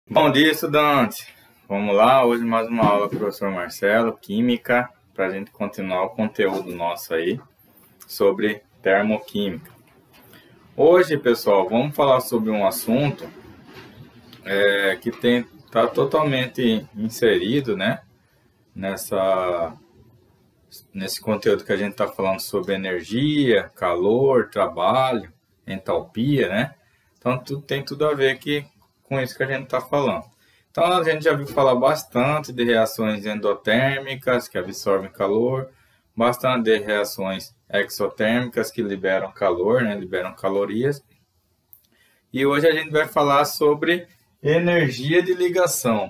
Bom dia, estudante! Vamos lá, hoje mais uma aula com o professor Marcelo, Química, para a gente continuar o conteúdo nosso aí sobre termoquímica. Hoje, pessoal, vamos falar sobre um assunto que está totalmente inserido, né, nesse conteúdo que a gente está falando sobre energia, calor, trabalho, entalpia, né? Então, tem tudo a ver aqui com isso que a gente está falando. Então, a gente já viu falar bastante de reações endotérmicas, que absorvem calor, bastante de reações exotérmicas, que liberam calor, né, liberam calorias. E hoje a gente vai falar sobre energia de ligação.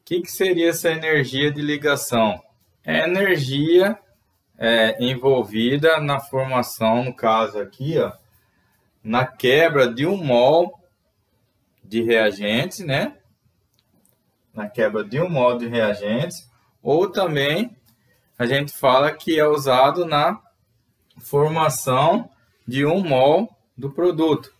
O que seria essa energia de ligação? É energia envolvida na formação, no caso aqui, ó, na quebra de 1 mol de reagentes, né? Na quebra de 1 mol de reagentes, ou também a gente fala que é usado na formação de 1 mol do produto.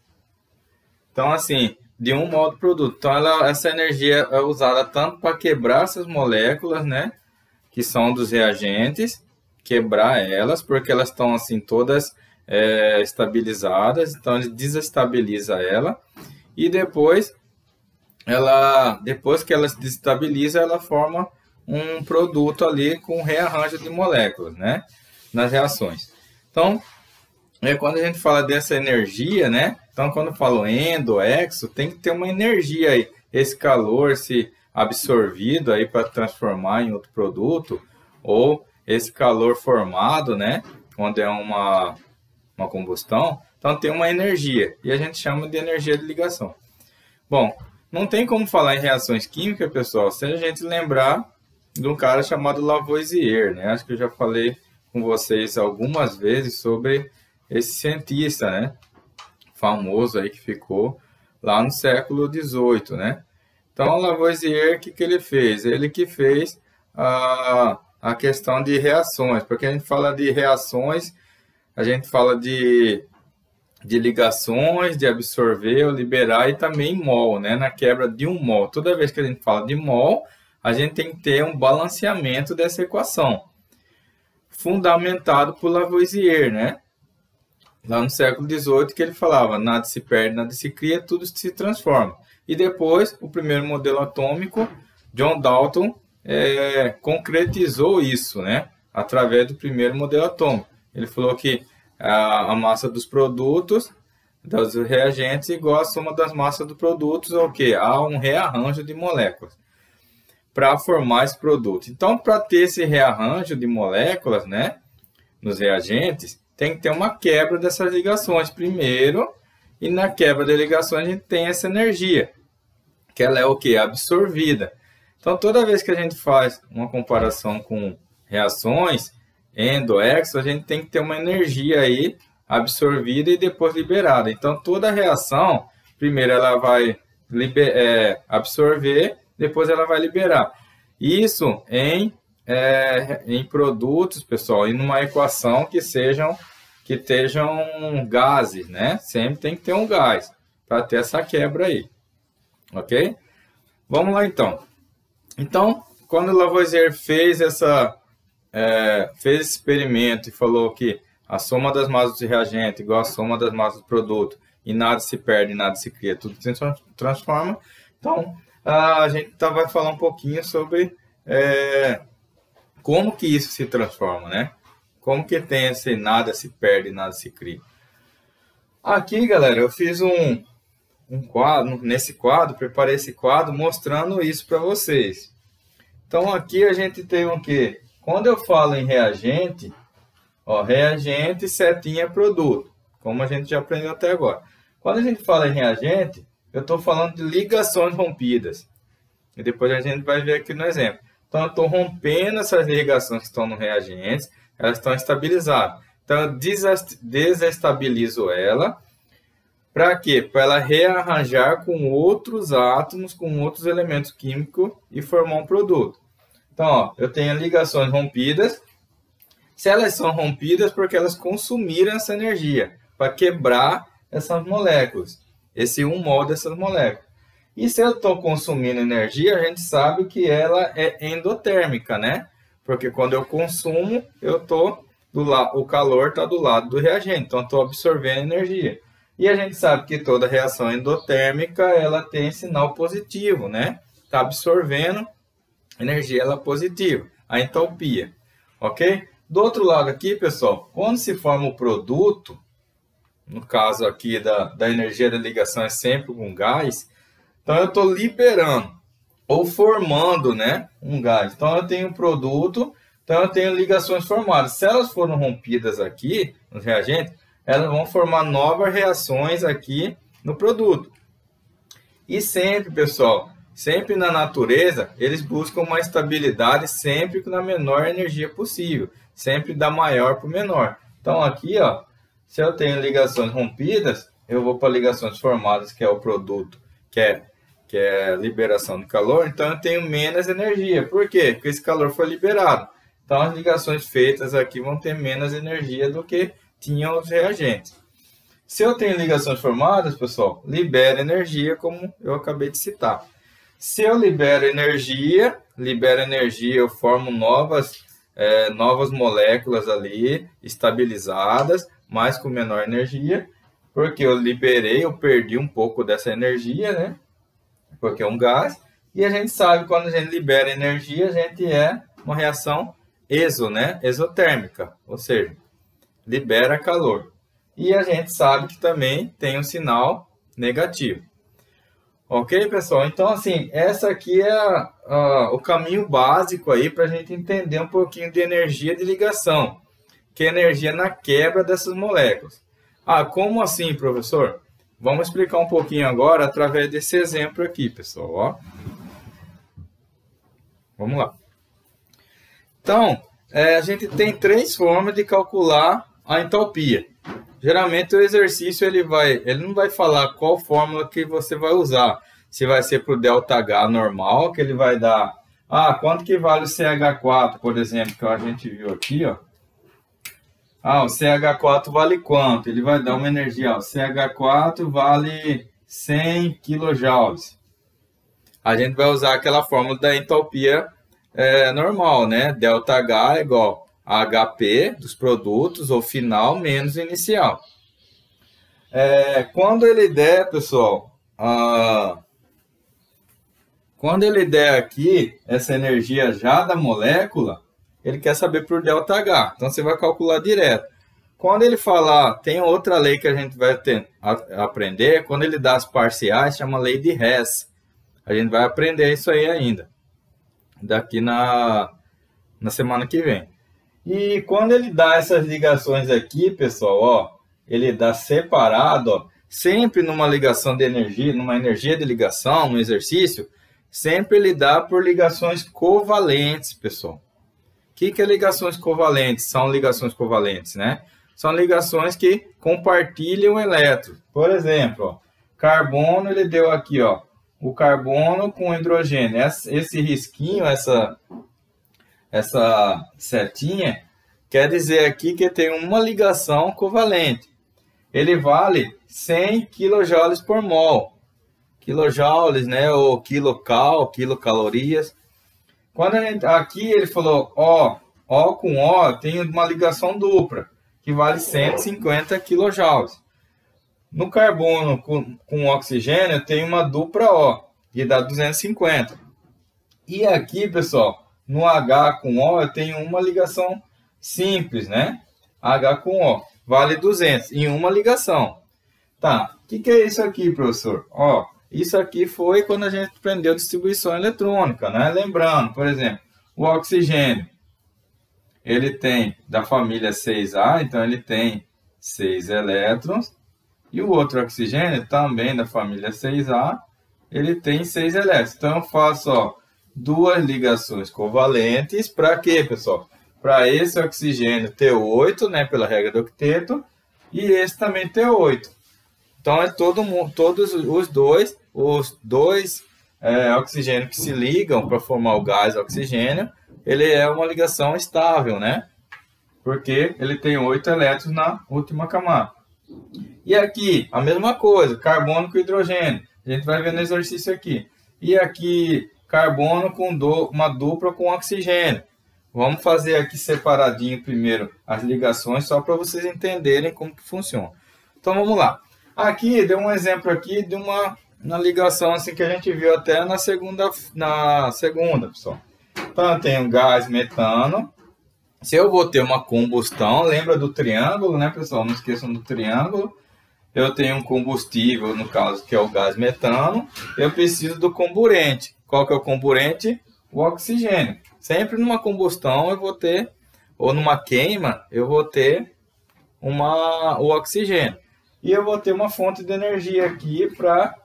Então, assim, de 1 mol do produto. Então, essa energia é usada tanto para quebrar essas moléculas, né? Que são dos reagentes, quebrar elas, porque elas estão assim todas estabilizadas, então ele desestabiliza ela. E depois que ela se desestabiliza, ela forma um produto ali com rearranjo de moléculas, né, nas reações. Então, quando a gente fala dessa energia, né, então quando eu falo endo, exo, tem que ter uma energia aí, esse calor se absorvido aí para transformar em outro produto, ou esse calor formado, né, quando é uma combustão, então tem uma energia, e a gente chama de energia de ligação. Bom, não tem como falar em reações químicas, pessoal, se a gente lembrar de um cara chamado Lavoisier, né? Acho que eu já falei com vocês algumas vezes sobre esse cientista, né? Famoso aí que ficou lá no século XVIII, né? Então, Lavoisier, o que ele fez? Ele que fez a questão de reações, porque a gente fala de reações, a gente fala de ligações, de absorver ou liberar e também mol, né? Na quebra de 1 mol. Toda vez que a gente fala de mol, a gente tem que ter um balanceamento dessa equação, fundamentado por Lavoisier, né? Lá no século XVIII, que ele falava, nada se perde, nada se cria, tudo se transforma. E depois, o primeiro modelo atômico, John Dalton, concretizou isso, né? Através do primeiro modelo atômico. Ele falou que a massa dos produtos, dos reagentes, igual a soma das massas dos produtos, ou o quê? Há um rearranjo de moléculas para formar esse produto. Então, para ter esse rearranjo de moléculas, né, nos reagentes, tem que ter uma quebra dessas ligações primeiro, e na quebra de ligações a gente tem essa energia, que ela é o quê? Absorvida. Então, toda vez que a gente faz uma comparação com reações, endo, exo, a gente tem que ter uma energia aí absorvida e depois liberada. Então, toda reação, primeiro ela vai absorver, depois ela vai liberar. Isso em produtos, pessoal, e numa equação que estejam gases, né? Sempre tem que ter um gás para ter essa quebra aí. Ok? Vamos lá, então. Então, quando Lavoisier fez esse experimento e falou que a soma das massas do reagente igual a soma das massas do produto, e nada se perde, nada se cria, tudo se transforma. Então, a gente vai falar um pouquinho sobre como que isso se transforma, né? Como que tem esse nada se perde, nada se cria. Aqui, galera, eu fiz um quadro, nesse quadro, preparei esse quadro mostrando isso para vocês. Então, aqui a gente tem o quê? Quando eu falo em reagente, ó, reagente, setinha, produto, como a gente já aprendeu até agora. Quando a gente fala em reagente, eu estou falando de ligações rompidas. E depois a gente vai ver aqui no exemplo. Então, eu estou rompendo essas ligações que estão no reagente, elas estão estabilizadas. Então, eu desestabilizo ela. Para quê? Para ela rearranjar com outros átomos, com outros elementos químicos e formar um produto. Então, ó, eu tenho ligações rompidas. Se elas são rompidas, porque elas consumiram essa energia para quebrar essas moléculas, esse 1 mol dessas moléculas. E se eu estou consumindo energia, a gente sabe que ela é endotérmica, né? Porque quando eu consumo, o calor está do lado do reagente, então estou absorvendo energia. E a gente sabe que toda reação endotérmica, ela tem sinal positivo, né? Está absorvendo energia, ela é positiva, a entalpia, ok? Do outro lado aqui, pessoal, quando se forma o produto, no caso aqui da energia da ligação é sempre com gás, então eu estou liberando ou formando, né, um gás. Então eu tenho um produto, então eu tenho ligações formadas. Se elas foram rompidas aqui, nos reagentes, elas vão formar novas reações aqui no produto. E sempre, pessoal, sempre na natureza, eles buscam uma estabilidade sempre na menor energia possível. Sempre da maior para o menor. Então aqui, ó, se eu tenho ligações rompidas, eu vou para ligações formadas, que é o produto, que é liberação de calor. Então eu tenho menos energia. Por quê? Porque esse calor foi liberado. Então as ligações feitas aqui vão ter menos energia do que tinham os reagentes. Se eu tenho ligações formadas, pessoal, libera energia, como eu acabei de citar. Se eu libero energia, eu formo novas moléculas ali, estabilizadas, mas com menor energia, porque eu perdi um pouco dessa energia, né? Porque é um gás, e a gente sabe que quando a gente libera energia, a gente uma reação exotérmica, ou seja, libera calor. E a gente sabe que também tem um sinal negativo. Ok, pessoal? Então, assim, essa aqui é o caminho básico aí para a gente entender um pouquinho de energia de ligação, que é energia na quebra dessas moléculas. Ah, como assim, professor? Vamos explicar um pouquinho agora através desse exemplo aqui, pessoal. Ó. Vamos lá. Então, a gente tem 3 formas de calcular a entalpia. Geralmente o exercício ele não vai falar qual fórmula que você vai usar. Se vai ser para o ΔH normal, que ele vai dar... Ah, quanto que vale o CH4, por exemplo, que a gente viu aqui, ó. Ah, o CH4 vale quanto? Ele vai dar uma energia, ó. O CH4 vale 100 kJ. A gente vai usar aquela fórmula da entalpia normal, né? ΔH é igual a HP dos produtos, ou final, menos inicial. Quando ele der, pessoal, quando ele der aqui essa energia já da molécula, ele quer saber por ΔH. Então, você vai calcular direto. Quando ele falar, tem outra lei que a gente vai aprender, quando ele dá as parciais, chama lei de Hess. A gente vai aprender isso aí ainda, daqui na semana que vem. E quando ele dá essas ligações aqui, pessoal, ó, ele dá separado, ó, sempre numa ligação de energia, numa energia de ligação, no exercício, sempre ele dá por ligações covalentes, pessoal. O que é ligações covalentes? São ligações covalentes, né? São ligações que compartilham elétrons. Por exemplo, ó, carbono, ele deu aqui, ó, o carbono com hidrogênio. Esse risquinho, essa setinha, quer dizer aqui que tem uma ligação covalente. Ele vale 100 kJ por mol. Kilojoules, né? Ou quilocalorias. Quando aqui ele falou O com O tem uma ligação dupla, que vale 150 kJ. No carbono com oxigênio tem uma dupla O, que dá 250. E aqui, pessoal, no H com O eu tenho uma ligação simples, né? H com O, vale 200 em uma ligação. Tá, o que é isso aqui, professor? Ó, isso aqui foi quando a gente aprendeu distribuição eletrônica, né? Lembrando, por exemplo, o oxigênio, ele tem da família 6A, então ele tem 6 elétrons. E o outro oxigênio, também da família 6A, ele tem 6 elétrons. Então, eu faço, ó, 2 ligações covalentes. Para quê, pessoal? Para esse oxigênio ter 8, né, pela regra do octeto, e esse também ter 8. Então, todos os dois oxigênios que se ligam para formar o gás oxigênio, ele é uma ligação estável, né? Porque ele tem 8 elétrons na última camada. E aqui, a mesma coisa, carbono com hidrogênio. A gente vai ver no exercício aqui. E aqui, carbono com uma dupla com oxigênio. Vamos fazer aqui separadinho primeiro as ligações, só para vocês entenderem como que funciona. Então, vamos lá. Aqui, deu um exemplo aqui de uma ligação assim que a gente viu até na segunda, pessoal. Então, eu tenho gás metano. Se eu vou ter uma combustão, lembra do triângulo, né, pessoal? Não esqueçam do triângulo. Eu tenho um combustível, no caso, que é o gás metano. Eu preciso do comburente. Qual que é o comburente? O oxigênio. Sempre numa combustão eu vou ter, ou numa queima, eu vou ter o oxigênio. E eu vou ter uma fonte de energia aqui para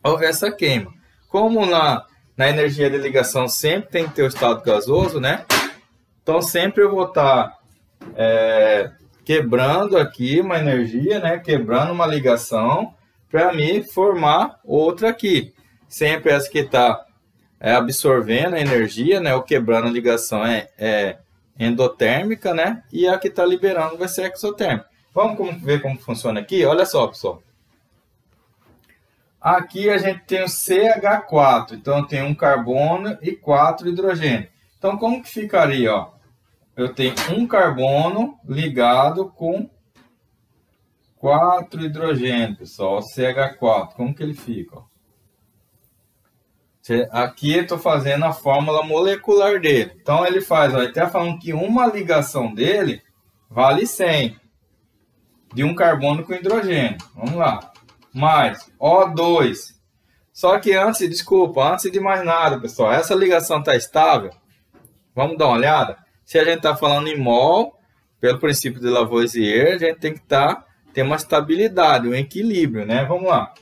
houver essa queima. Como na energia de ligação sempre tem que ter o estado gasoso, né? Então sempre eu vou estar quebrando aqui uma energia, né? Quebrando uma ligação para me formar outra aqui. Sempre essa que está absorvendo a energia, né? Ou quebrando a ligação é endotérmica, né? E a que está liberando vai ser exotérmica. Vamos ver como funciona aqui? Olha só, pessoal. Aqui a gente tem o CH4. Então, tem um carbono e 4 hidrogênio. Então, como que ficaria, ó? Eu tenho um carbono ligado com 4 hidrogênio, pessoal. CH4. Como que ele fica, ó? Aqui eu estou fazendo a fórmula molecular dele. Então, ele faz, ó, ele está falando que uma ligação dele vale 100 de um carbono com hidrogênio. Vamos lá. Mais O2. Só que antes de mais nada, pessoal, essa ligação está estável? Vamos dar uma olhada? Se a gente está falando em mol, pelo princípio de Lavoisier, a gente tem que ter uma estabilidade, um equilíbrio, né? Vamos lá.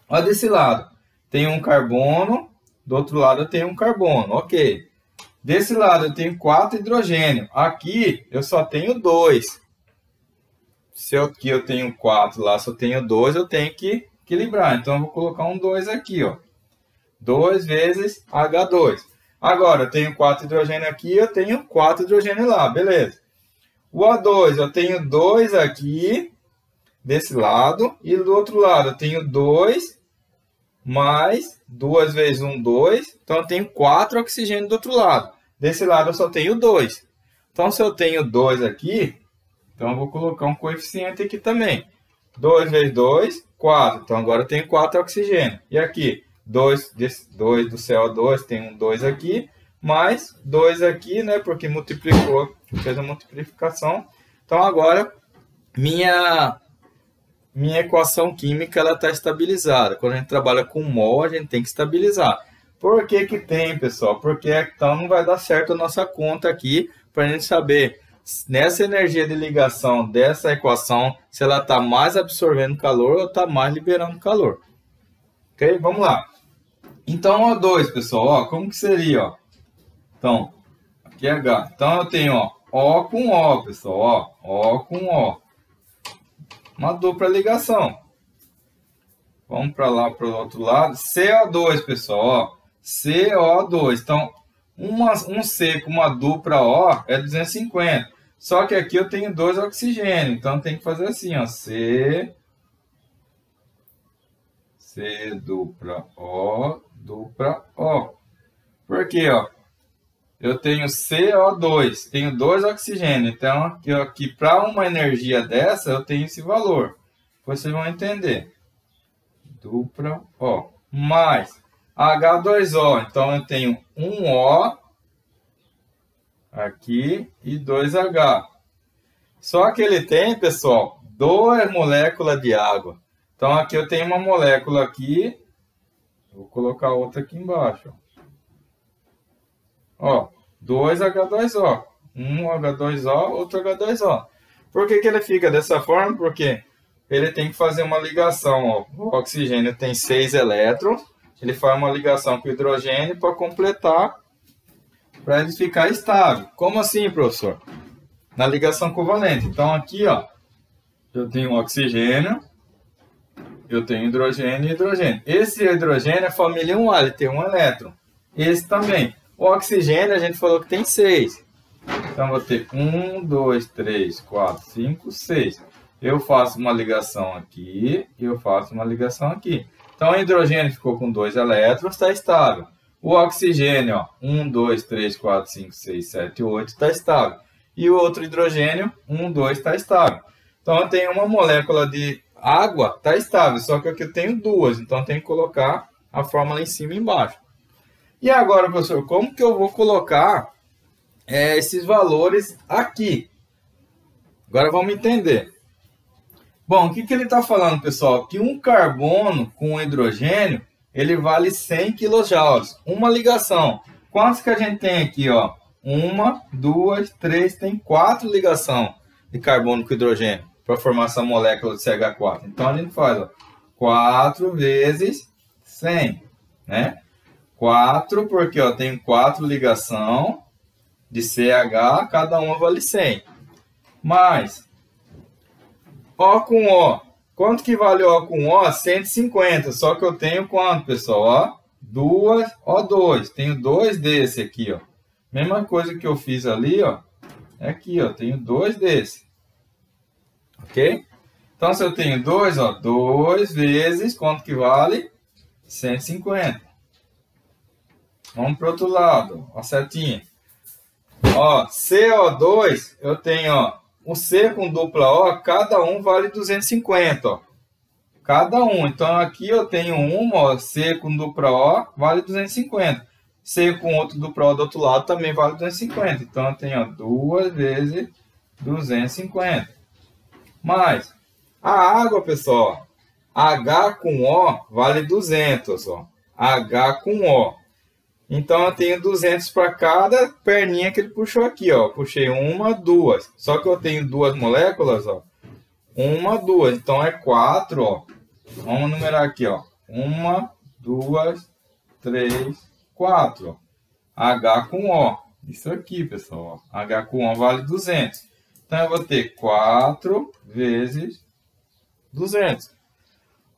Olha desse lado. Tem um carbono. Do outro lado eu tenho um carbono, ok. Desse lado eu tenho 4 hidrogênio. Aqui eu só tenho 2. Se aqui eu tenho 4, lá só tenho 2, eu tenho que equilibrar. Então eu vou colocar um 2 aqui, ó. 2 vezes H2. Agora eu tenho 4 hidrogênio aqui, eu tenho 4 hidrogênio lá, beleza. O A2 eu tenho 2 aqui, desse lado. E do outro lado eu tenho 2 mais 2 vezes 1, 2. Então, eu tenho 4 oxigênio do outro lado. Desse lado, eu só tenho 2. Então, se eu tenho 2 aqui, então eu vou colocar um coeficiente aqui também. 2 vezes 2, 4. Então, agora eu tenho 4 oxigênio. E aqui, 2 do CO2, tem um 2 aqui, mais 2 aqui, né? Porque multiplicou, fez a multiplicação. Então, agora, minha equação química está estabilizada. Quando a gente trabalha com mol, a gente tem que estabilizar. Por que que tem, pessoal? Porque então não vai dar certo a nossa conta aqui para a gente saber nessa energia de ligação dessa equação se ela está mais absorvendo calor ou está mais liberando calor. Ok? Vamos lá. Então, O2, pessoal, ó, como que seria? Ó? Então, aqui é H. Então, eu tenho ó, O com O, pessoal. Ó, O com O. Uma dupla ligação. Vamos para lá, para o outro lado. CO2, pessoal. Ó. CO2. Então, um C com uma dupla O é 250. Só que aqui eu tenho 2 oxigênios. Então, tem que fazer assim, ó. C dupla O, dupla O. Por quê, ó? Eu tenho CO2, tenho 2 oxigênios. Então, aqui para uma energia dessa, eu tenho esse valor. Vocês vão entender. Dupla O. Mais H2O. Então, eu tenho um O aqui e 2H. Só que ele tem, pessoal, 2 moléculas de água. Então, aqui eu tenho uma molécula aqui. Vou colocar outra aqui embaixo. Ó, 2H2O. Um H2O, outro H2O. Por que que ele fica dessa forma? Porque ele tem que fazer uma ligação. Ó. O oxigênio tem 6 elétrons. Ele faz uma ligação com o hidrogênio para completar, para ele ficar estável. Como assim, professor? Na ligação covalente. Então, aqui, ó, eu tenho oxigênio, eu tenho hidrogênio e hidrogênio. Esse hidrogênio é família 1A, ele tem um elétron. Esse também. O oxigênio, a gente falou que tem 6. Então, vou ter 1, 2, 3, 4, 5, 6. Eu faço uma ligação aqui e eu faço uma ligação aqui. Então, o hidrogênio ficou com 2 elétrons, está estável. O oxigênio, ó, 1, 2, 3, 4, 5, 6, 7, 8, está estável. E o outro hidrogênio, 1, 2, está estável. Então, eu tenho uma molécula de água, está estável, só que aqui eu tenho duas. Então, eu tenho que colocar a fórmula em cima e embaixo. E agora, professor, como que eu vou colocar esses valores aqui? Agora vamos entender. Bom, o que ele está falando, pessoal? Que um carbono com hidrogênio, ele vale 100 kJ. Uma ligação. Quantos que a gente tem aqui, ó? 1, 2, 3, tem 4 ligações de carbono com hidrogênio para formar essa molécula de CH4. Então, a gente faz, ó, 4 vezes 100, né? 4, porque ó, tem 4 ligações de CH, cada uma vale 100. Mais O com O. Quanto que vale O com O? 150. Só que eu tenho quanto, pessoal? Ó, 2 O2. Tenho 2 desse aqui, ó. Mesma coisa que eu fiz ali, ó. É aqui, ó. Tenho 2 desse. Ok? Então, se eu tenho 2, ó. 2 vezes, quanto que vale? 150. Vamos para o outro lado. Ó, setinha. Ó, CO2, eu tenho, ó. O C com dupla O, cada um vale 250, ó. Cada um. Então, aqui eu tenho uma, ó, C com dupla O, vale 250. C com outro dupla O do outro lado também vale 250. Então, eu tenho, ó, 2 vezes 250. Mais. A água, pessoal, H com O vale 200, ó. H com O. Então, eu tenho 200 para cada perninha que ele puxou aqui, ó. Puxei uma, duas. Só que eu tenho duas moléculas, ó. Uma, duas. Então, é 4, ó. Vamos numerar aqui, ó. 1, 2, 3, 4, ó. H com O. Isso aqui, pessoal, ó. H com O vale 200. Então, eu vou ter 4 vezes 200.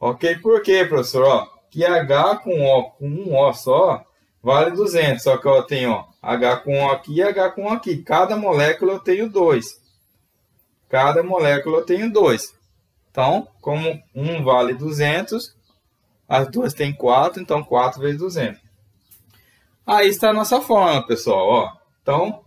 Ok? Por quê, professor? Ó, que H com O com um O só vale 200, só que eu tenho, ó, H com O aqui e H com O aqui. Cada molécula eu tenho 2. Cada molécula eu tenho 2. Então, como um vale 200, as duas têm 4, então 4 vezes 200. Aí está a nossa fórmula, pessoal. Ó. Então,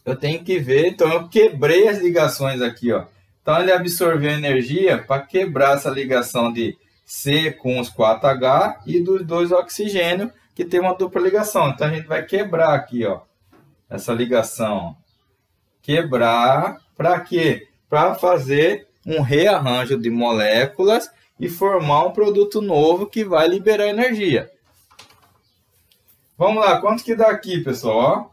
eu tenho que ver. Então, eu quebrei as ligações aqui, ó. Então, ele absorveu energia para quebrar essa ligação de C com os 4H e dos 2 oxigênio, que tem uma dupla ligação. Então, a gente vai quebrar aqui, ó, essa ligação. Quebrar para quê? Para fazer um rearranjo de moléculas e formar um produto novo que vai liberar energia. Vamos lá, quanto que dá aqui, pessoal?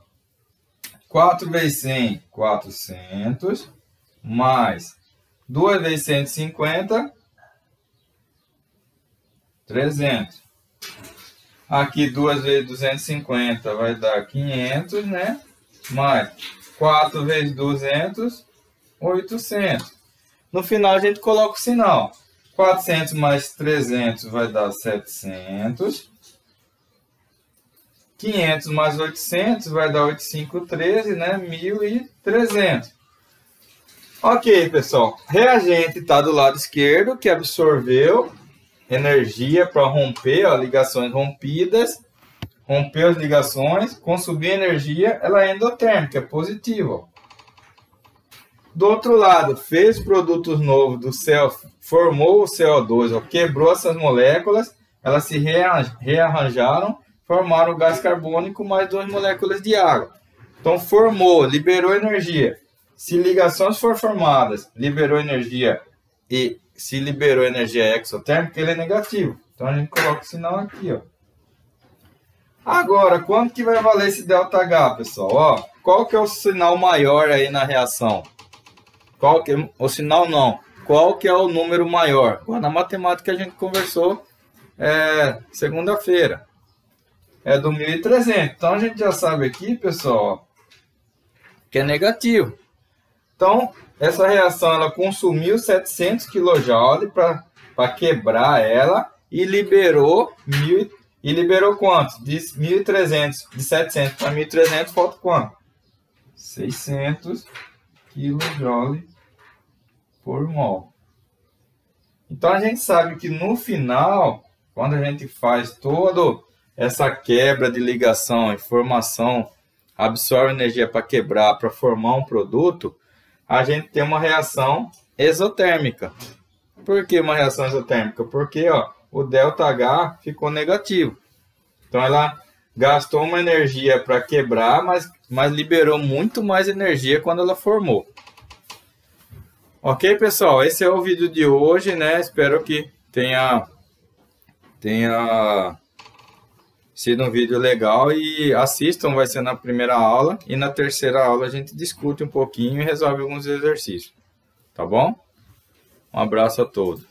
4 vezes 100, 400, mais 2 vezes 150, 300. Aqui 2 vezes 250 vai dar 500, né? Mais 4 vezes 200, 800. No final a gente coloca o sinal. 400 mais 300 vai dar 700. 500 mais 800 vai dar 8513, né? 1.300. Ok, pessoal. Reagente está do lado esquerdo, que absorveu energia para romper, ó, ligações rompidas. Rompeu as ligações, consumir energia, ela é endotérmica, é positiva. Do outro lado, fez produtos novos do céu, formou o CO2, ó, quebrou essas moléculas, elas se rearranjaram, formaram o gás carbônico mais 2 moléculas de água. Então, formou, liberou energia. Se ligações for formadas, liberou energia e se liberou energia exotérmica, ele é negativo. Então, a gente coloca o sinal aqui, ó. Agora, quanto que vai valer esse ΔH, pessoal? Ó, qual que é o sinal maior aí na reação? Qual que é, o sinal não. Qual que é o número maior? Na matemática a gente conversou segunda-feira. É do 1.300. Então, a gente já sabe aqui, pessoal, ó, que é negativo. Então, essa reação ela consumiu 700 kJ para quebrar ela e liberou liberou quanto? De 1.300, de 700 para 1.300 falta quanto? 600 kJ por mol. Então a gente sabe que no final Quando a gente faz toda essa quebra de ligação, informação, absorve energia para quebrar, para formar um produto, a gente tem uma reação exotérmica. Por que uma reação exotérmica? Porque o ΔH ficou negativo. Então ela gastou uma energia para quebrar, mas liberou muito mais energia quando ela formou. Ok, pessoal? Esse é o vídeo de hoje, né? Espero que tenha sido um vídeo legal e assistam, vai ser na primeira aula e na terceira aula a gente discute um pouquinho e resolve alguns exercícios. Tá bom? Um abraço a todos.